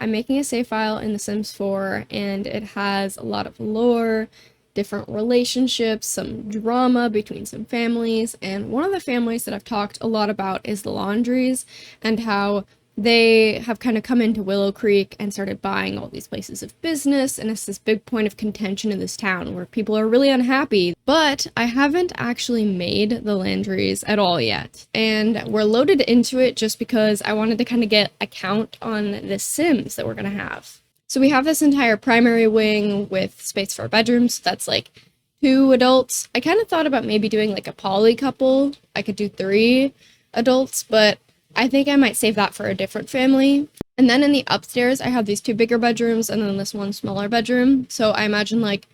I'm making a save file in The Sims 4, and it has a lot of lore, different relationships, some drama between some families, and one of the families that I've talked a lot about is the Landrys, and how they have kind of come into Willow Creek and started buying all these places of business, and it's this big point of contention in this town where people are really unhappy. But I haven't actually made the Landrys at all yet, and we're loaded into it just because I wanted to kind of get a count on the Sims that we're gonna have. So we have this entire primary wing with space for bedrooms. That's like 2 adults. I kind of thought about maybe doing like a poly couple. I could do 3 adults, but I think I might save that for a different family. And then in the upstairs, I have these 2 bigger bedrooms and then this 1 smaller bedroom. So I imagine like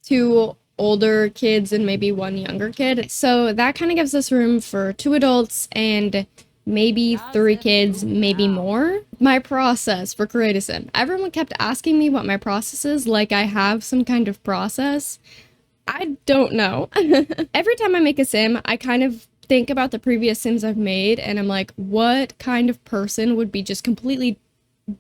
2 older kids and maybe 1 younger kid. So that kind of gives us room for 2 adults and maybe 3 kids, maybe more. My process for creating a sim. Everyone kept asking me what my process is, like I have some kind of process. I don't know. Every time I make a sim, I kind of think about the previous sims I've made and I'm like, what kind of person would be just completely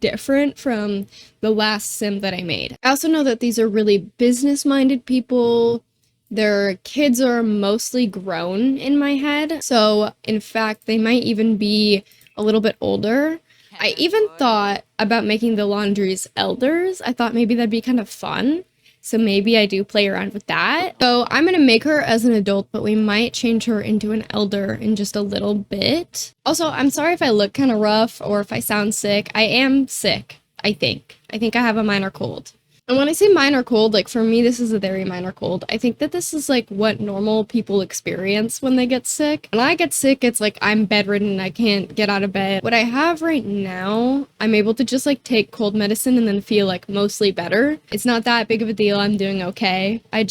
different from the last sim that I made? I also know that these are really business-minded people. Their kids are mostly grown in my head. So in fact, they might even be a little bit older. I even thought about making the Laundries elders. I thought maybe that'd be kind of fun. So maybe I do play around with that. So I'm gonna make her as an adult, but we might change her into an elder in just a little bit. Also, I'm sorry if I look kind of rough or if I sound sick. I am sick, I think. I think I have a minor cold. And when I say minor cold, like for me, this is a very minor cold. I think that this is like what normal people experience when they get sick. When I get sick, it's like I'm bedridden, I can't get out of bed. What I have right now, I'm able to just like take cold medicine and then feel like mostly better. It's not that big of a deal, I'm doing okay. I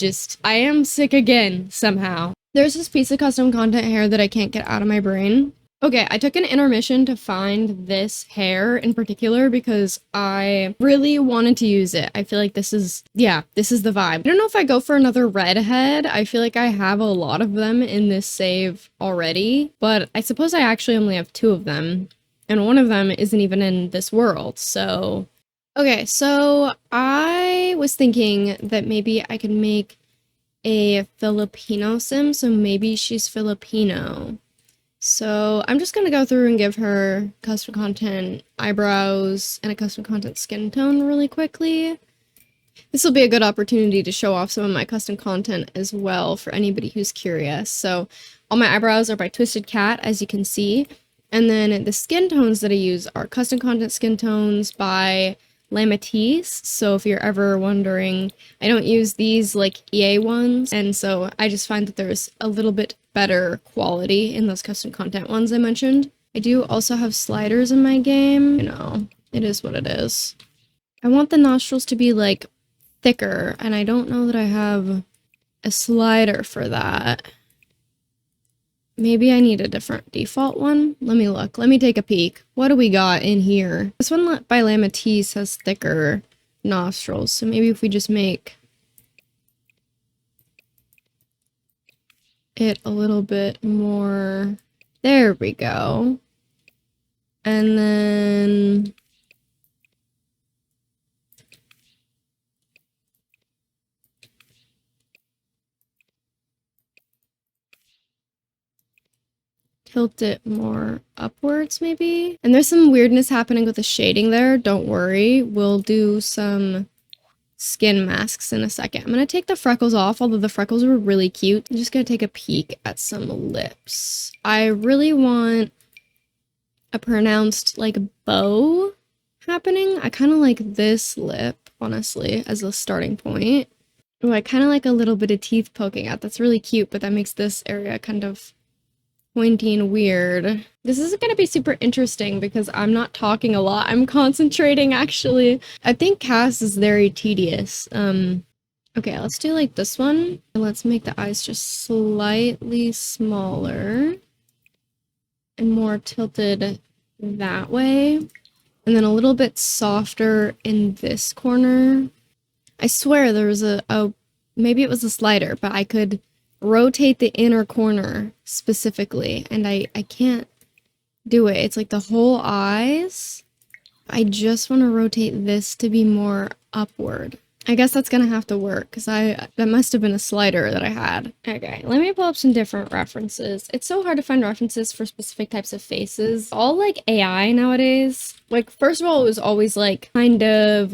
am sick again, somehow. There's this piece of custom content here that I can't get out of my brain. Okay, I took an intermission to find this hair in particular because I really wanted to use it. I feel like this is the vibe. I don't know if I go for another redhead. I feel like I have a lot of them in this save already, but I suppose I actually only have 2 of them, and one of them isn't even in this world, so... Okay, so I was thinking that maybe I could make a Filipino sim, so maybe she's Filipino. So I'm just going to go through and give her custom content eyebrows and a custom content skin tone really quickly. This will be a good opportunity to show off some of my custom content as well for anybody who's curious. So all my eyebrows are by Twisted Cat, as you can see. And then the skin tones that I use are custom content skin tones by Lamatis. So if you're ever wondering, I don't use these like EA ones, and so I just find that there's a little bit better quality in those custom content ones I mentioned. I do also have sliders in my game. You know, it is what it is. I want the nostrils to be like thicker, and I don't know that I have a slider for that. Maybe I need a different default one. Let me look. Let me take a peek. What do we got in here? This one by Lamatis has thicker nostrils. So maybe if we just make it a little bit more... There we go. And then... tilt it more upwards, maybe? And there's some weirdness happening with the shading there. Don't worry. We'll do some skin masks in a second. I'm gonna take the freckles off, although the freckles were really cute. I'm just gonna take a peek at some lips. I really want a pronounced, like, bow happening. I kind of like this lip, honestly, as a starting point. Oh, I kind of like a little bit of teeth poking out. That's really cute, but that makes this area kind of pointy and weird. This isn't going to be super interesting because I'm not talking a lot. I'm concentrating, actually. I think Cass is very tedious. Okay, let's do like this one. And let's make the eyes just slightly smaller and more tilted that way. And then a little bit softer in this corner. I swear there was maybe it was a slider, but I could rotate the inner corner specifically, and I can't do it. It's like the whole eyes. I just want to rotate this to be more upward. I guess that's gonna have to work because that must have been a slider that I had. Okay, let me pull up some different references. It's so hard to find references for specific types of faces. All like AI nowadays. Like, first of all, it was always like kind of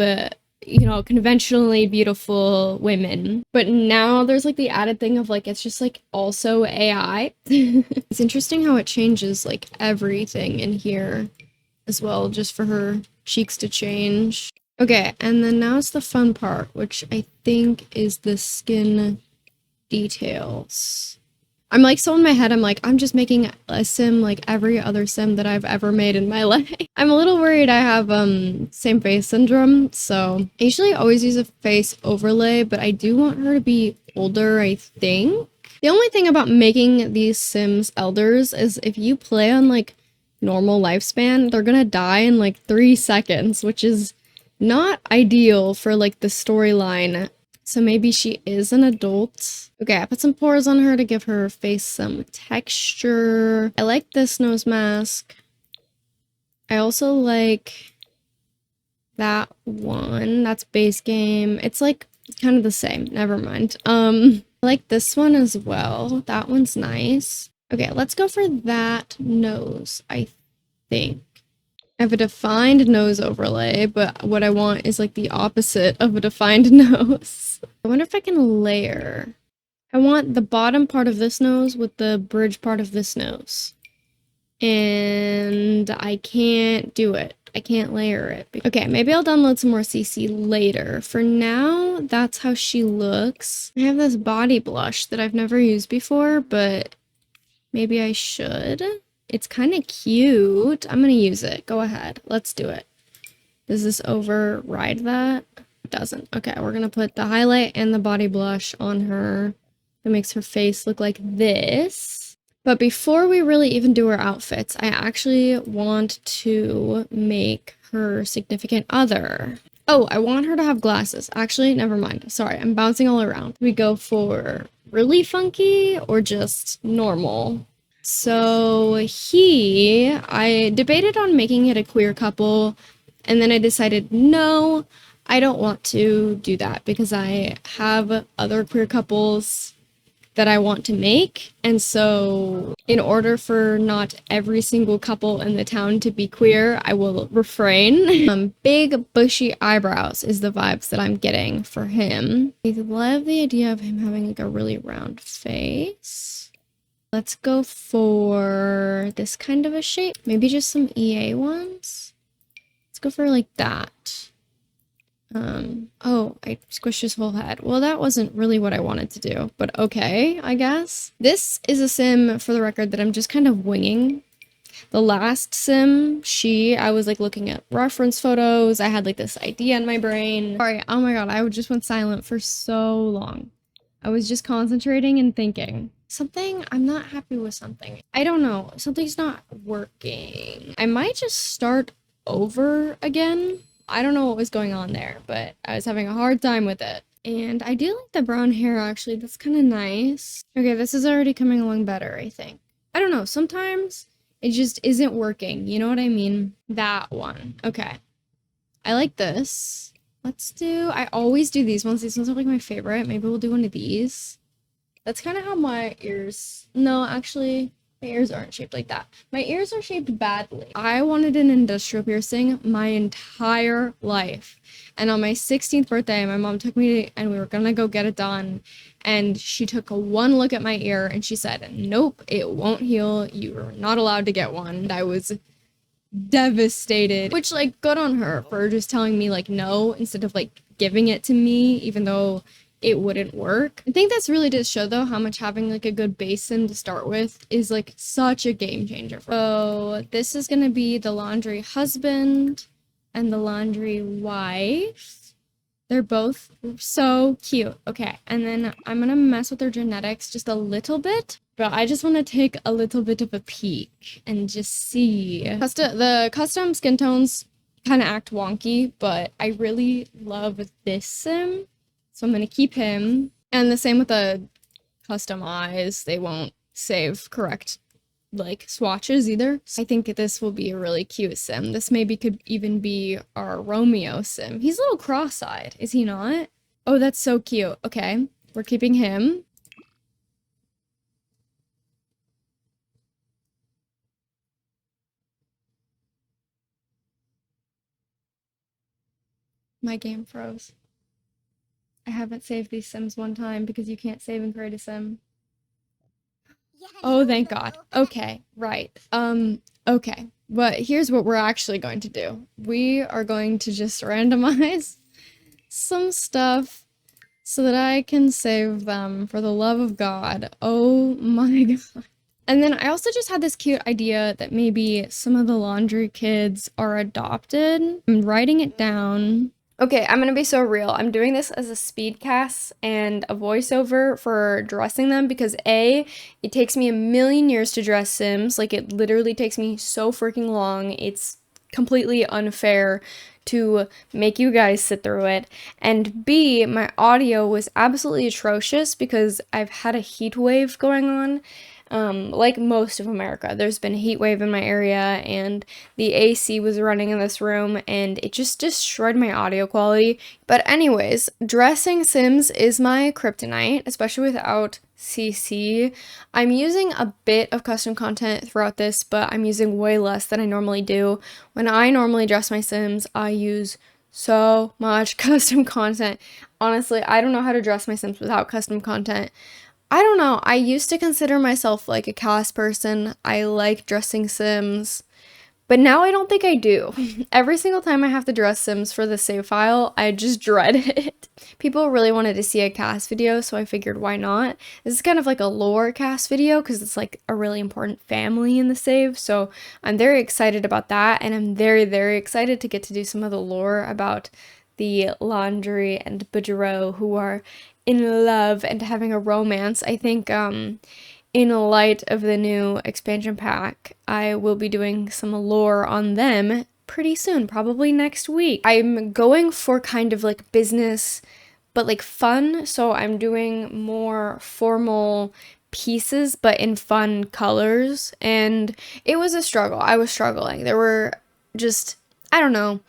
you know, conventionally beautiful women. But now there's like the added thing of like, it's just like also AI. It's interesting how it changes like everything in here as well, just for her cheeks to change. Okay, and then now it's the fun part, which I think is the skin details. I'm like, so in my head, I'm like, I'm just making a sim like every other sim that I've ever made in my life. I'm a little worried I have same face syndrome, so I usually always use a face overlay, but I do want her to be older, I think. The only thing about making these sims elders is if you play on like normal lifespan, they're gonna die in like 3 seconds, which is not ideal for like the storyline. So maybe she is an adult. Okay, I put some pores on her to give her face some texture. I like this nose mask. I also like that one. That's base game. It's like kind of the same. Never mind. I like this one as well. That one's nice. Okay, let's go for that nose, I think. I have a defined nose overlay, but what I want is like the opposite of a defined nose. I wonder if I can layer. I want the bottom part of this nose with the bridge part of this nose. And I can't do it. I can't layer it. Okay, maybe I'll download some more CC later. For now, that's how she looks. I have this body blush that I've never used before, but maybe I should. It's kind of cute. I'm going to use it. Go ahead. Let's do it. Does this override that? It doesn't. Okay, we're going to put the highlight and the body blush on her. That makes her face look like this. But before we really even do her outfits, I actually want to make her significant other. Oh, I want her to have glasses. Actually, never mind. Sorry, I'm bouncing all around. We go for really funky or just normal? So I debated on making it a queer couple, and then I decided, no, I don't want to do that because I have other queer couples that I want to make. And so in order for not every single couple in the town to be queer, I will refrain. Big bushy eyebrows is the vibes that I'm getting for him. I love the idea of him having like a really round face. Let's go for this kind of a shape. Maybe just some EA ones. Let's go for like that. Oh, I squished his whole head. Well, that wasn't really what I wanted to do, but okay, I guess. This is a sim, for the record, that I'm just kind of winging. The last sim, I was like looking at reference photos. I had like this idea in my brain. Sorry, oh my god, I just went silent for so long. I was just concentrating and thinking. I'm not happy with something. I don't know. Something's not working. I might just start over again. I don't know what was going on there, but I was having a hard time with it. And I do like the brown hair, actually. That's kind of nice. Okay, this is already coming along better, I think. I don't know. Sometimes it just isn't working. You know what I mean? That one. Okay. I like this. I always do these ones. These ones are like my favorite. Maybe we'll do one of these. That's kind of how my ears... No, actually, my ears aren't shaped like that. My ears are shaped badly. I wanted an industrial piercing my entire life. And on my 16th birthday, my mom took me and we were gonna go get it done. And she took one look at my ear and she said, nope, it won't heal. You are not allowed to get one. And I was devastated. Which, like, good on her for just telling me, like, no, instead of, like, giving it to me, even though it wouldn't work. I think that's really does show though how much having like a good basin to start with is like such a game changer. So this is gonna be the Landry husband and the Landry wife. They're both so cute. Okay, and then I'm gonna mess with their genetics just a little bit, but I just want to take a little bit of a peek and just see. The custom skin tones kind of act wonky, but I really love this sim. So I'm going to keep him. And the same with the custom eyes. They won't save correct like swatches either. So I think this will be a really cute sim. This maybe could even be our Romeo sim. He's a little cross-eyed, is he not? Oh, that's so cute. Okay, we're keeping him. My game froze. I haven't saved these sims one time because you can't save and create a sim. Oh, thank God. Okay, right. Okay. But here's what we're actually going to do. We are going to just randomize some stuff so that I can save them for the love of God. Oh my God. And then I also just had this cute idea that maybe some of the Landry kids are adopted. I'm writing it down. Okay, I'm gonna be so real. I'm doing this as a speed cast and a voiceover for dressing them because A, it takes me a million years to dress Sims. Like, it literally takes me so freaking long. It's completely unfair to make you guys sit through it. And B, my audio was absolutely atrocious because I've had a heat wave going on. Like most of America, there's been a heat wave in my area, and the AC was running in this room, and it just destroyed my audio quality. But anyways, dressing Sims is my kryptonite, especially without CC. I'm using a bit of custom content throughout this, but I'm using way less than I normally do. When I normally dress my Sims, I use so much custom content. Honestly, I don't know how to dress my Sims without custom content. I don't know. I used to consider myself like a cast person. I like dressing Sims, but now I don't think I do. Every single time I have to dress Sims for the save file, I just dread it. People really wanted to see a cast video, so I figured why not? This is kind of like a lore cast video because it's like a really important family in the save, so I'm very excited about that, and I'm very, very excited to get to do some of the lore about the Landry and Boudreaux who are in love and having a romance. I think in light of the new expansion pack, I will be doing some lore on them pretty soon, probably next week. I'm going for kind of like business, but like fun, so I'm doing more formal pieces, but in fun colors, and it was a struggle. I was struggling. There were just, I don't know,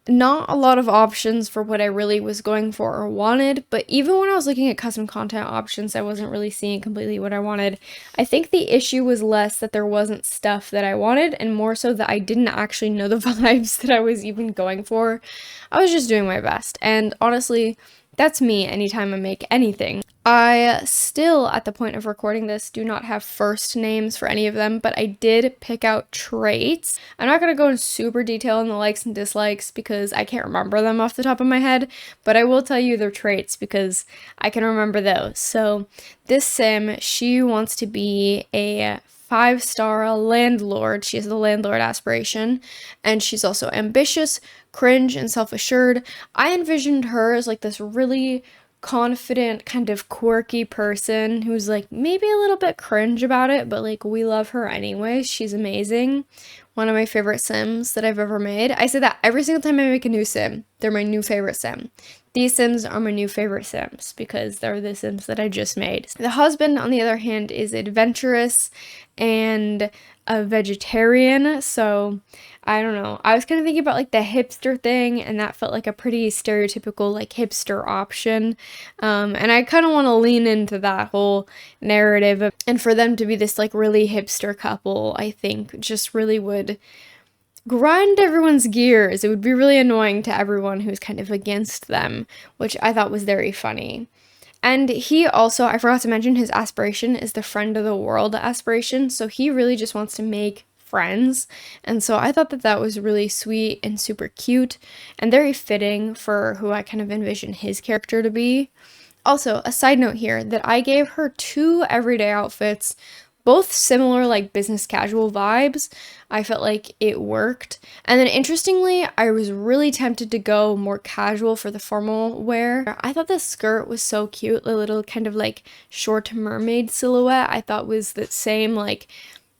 not a lot of options for what I really was going for or wanted, but even when I was looking at custom content options, I wasn't really seeing completely what I wanted. I think the issue was less that there wasn't stuff that I wanted and more so that I didn't actually know the vibes that I was even going for. I was just doing my best, and honestly, that's me anytime I make anything. I still, at the point of recording this, do not have first names for any of them, but I did pick out traits. I'm not going to go in super detail on the likes and dislikes because I can't remember them off the top of my head, but I will tell you their traits because I can remember those. So this sim, she wants to be a 5-star landlord. She has the landlord aspiration, and she's also ambitious, cringe, and self-assured. I envisioned her as like this really confident, kind of quirky person who's like maybe a little bit cringe about it, but like we love her anyway. She's amazing. One of my favorite sims that I've ever made. I say that every single time I make a new sim. They're my new favorite sim. These sims are my new favorite sims because they're the sims that I just made. The husband, on the other hand, is adventurous and a vegetarian, so I don't know. I was kind of thinking about like the hipster thing, and that felt like a pretty stereotypical like hipster option. And I kind of want to lean into that whole narrative, and for them to be this like really hipster couple, I think just really would grind everyone's gears. It would be really annoying to everyone who's kind of against them, which I thought was very funny. And he also, I forgot to mention, his aspiration is the friend of the world aspiration. So he really just wants to make friends. And so I thought that that was really sweet and super cute and very fitting for who I kind of envision his character to be. Also, a side note here that I gave her 2 everyday outfits, both similar like business casual vibes. I felt like it worked. And then interestingly, I was really tempted to go more casual for the formal wear. I thought this skirt was so cute, the little kind of like short mermaid silhouette I thought was the same like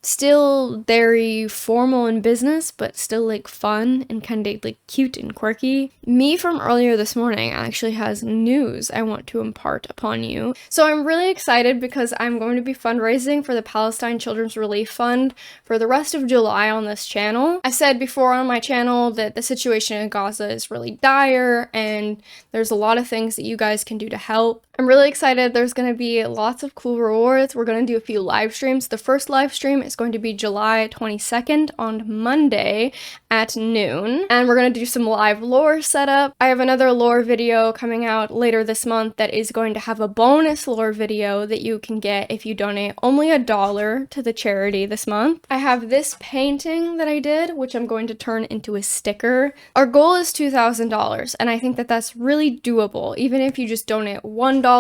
still very formal in business, but still like fun and kind of like cute and quirky. Me from earlier this morning actually has news I want to impart upon you. So I'm really excited because I'm going to be fundraising for the Palestine Children's Relief Fund for the rest of July on this channel. I said before on my channel that the situation in Gaza is really dire and there's a lot of things that you guys can do to help. I'm really excited. There's going to be lots of cool rewards. We're going to do a few live streams. The first live stream is going to be July 22nd on Monday at noon. And we're going to do some live lore setup. I have another lore video coming out later this month that is going to have a bonus lore video that you can get if you donate only $1 to the charity this month. I have this painting that I did, which I'm going to turn into a sticker. Our goal is $2,000, and I think that that's really doable. Even if you just donate $1,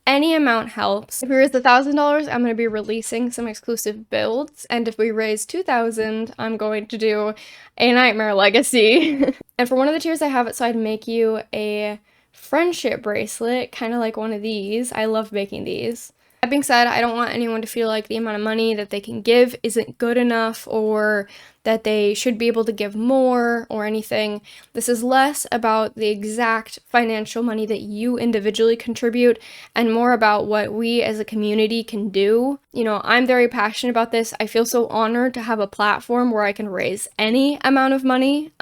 any amount helps. If we raise $1,000, I'm going to be releasing some exclusive builds, and if we raise $2,000, I'm going to do a Nightmare Legacy. And for one of the tiers I have it so I'd make you a friendship bracelet, kind of like one of these. I love making these. That being said, I don't want anyone to feel like the amount of money that they can give isn't good enough or that they should be able to give more or anything. This is less about the exact financial money that you individually contribute and more about what we as a community can do. You know, I'm very passionate about this. I feel so honored to have a platform where I can raise any amount of money.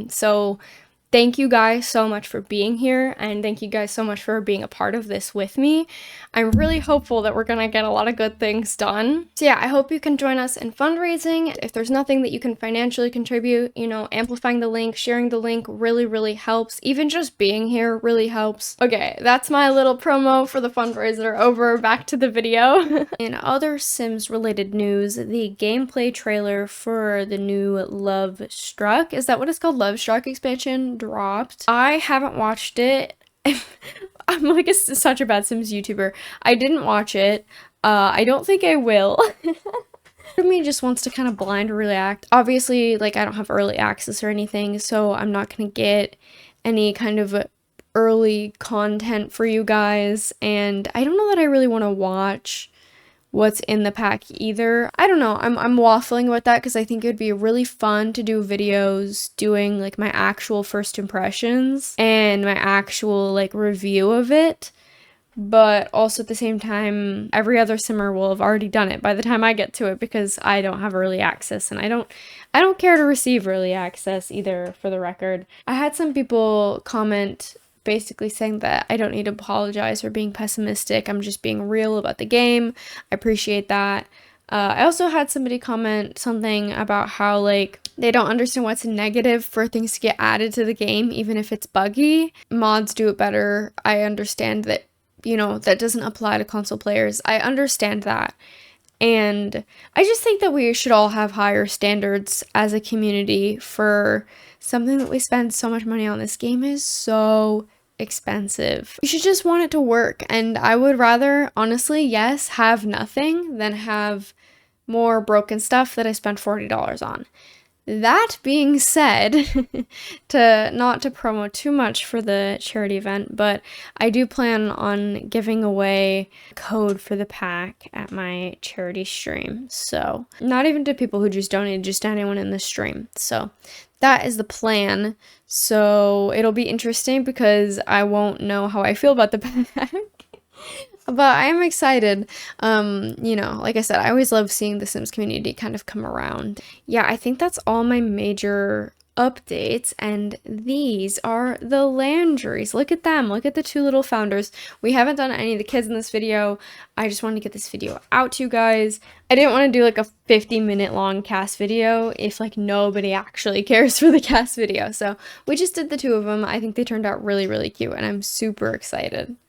So thank you guys so much for being here, and thank you guys so much for being a part of this with me. I'm really hopeful that we're gonna get a lot of good things done. So yeah, I hope you can join us in fundraising. If there's nothing that you can financially contribute, you know, amplifying the link, sharing the link really, really helps. Even just being here really helps. Okay, that's my little promo for the fundraiser over. Back to the video. In other Sims related news, the gameplay trailer for the new Love Struck, is that what it's called? Love Struck expansion dropped. I haven't watched it. I'm like such a bad Sims YouTuber. I didn't watch it. I don't think I will. Part of me just wants to kind of blind react. Obviously, like, I don't have early access or anything, so I'm not gonna get any kind of early content for you guys, and I don't know that I really want to watch what's in the pack either. I don't know, I'm waffling about that because I think it would be really fun to do videos doing like my actual first impressions and my actual like review of it, but also at the same time every other simmer will have already done it by the time I get to it because I don't have early access, and I don't care to receive early access either, for the record. I had some people comment basically saying that I don't need to apologize for being pessimistic. I'm just being real about the game. I appreciate that. I also had somebody comment something about how, like, they don't understand what's negative for things to get added to the game, even if it's buggy. Mods do it better. I understand that, you know, that doesn't apply to console players. I understand that. And I just think that we should all have higher standards as a community for something that we spend so much money on. This game is so expensive. You should just want it to work, and I would rather, honestly, yes, have nothing than have more broken stuff that I spent $40 on. That being said, not to promote too much for the charity event, but I do plan on giving away a code for the pack at my charity stream. So, not even to people who just donated, just to anyone in the stream. So, that is the plan. So, it'll be interesting because I won't know how I feel about the pack. But I am excited. You know, like I said, I always love seeing the Sims community kind of come around. Yeah, I think that's all my major updates, and these are the Landrys. Look at them. Look at the two little founders. We haven't done any of the kids in this video. I just wanted to get this video out to you guys. I didn't want to do like a 50-minute long cast video if like nobody actually cares for the cast video. So we just did the two of them. I think they turned out really, really cute, and I'm super excited.